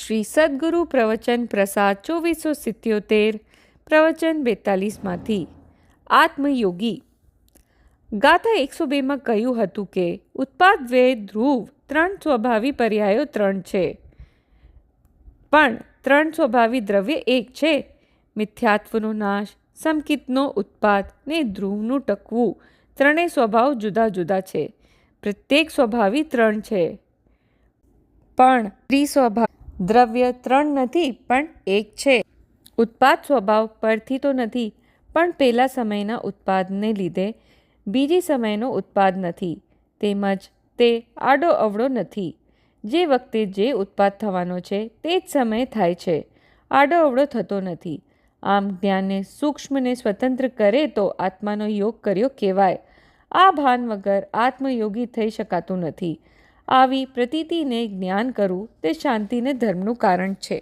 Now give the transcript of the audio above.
શ્રી સદગુરુ પ્રવચન પ્રસાદ 2477 પ્રવચન 42માંથી આત્મયોગી ગાથા 102માં કહ્યું હતું કે ઉત્પાદ વ્યય ધ્રુવ 3 સ્વભાવી પર્યાયો 3 છે, પણ 3 સ્વભાવી દ્રવ્ય એક છે. મિથ્યાત્વનો નાશ, સમકિતનો ઉત્પાદ ને ધ્રુવનું ટકવું ત્રણેય સ્વભાવ જુદા જુદા છે. પ્રત્યેક સ્વભાવી 3 છે, પણ ત્રિસ્વભાવ દ્રવ્ય 3 નથી પણ એક છે. ઉત્પાદ સ્વભાવ પરથી તો નથી, પણ પેલા સમયના ઉત્પાદને લીધે બીજી સમયનો ઉત્પાદ નથી, તેમજ તે આડો અવળો નથી. જે વખતે જે ઉત્પાદ થવાનો છે તે જ સમયે થાય છે, આડો અવળો થતો નથી. આમ જ્ઞાનને સૂક્ષ્મને સ્વતંત્ર કરે તો આત્માનો યોગ કર્યો કહેવાય. આ ભાન વગર આત્મયોગી થઈ શકાતું નથી. આવી પ્રતીતિને જ્ઞાન કરવું તે શાંતિને ધર્મનું કારણ છે.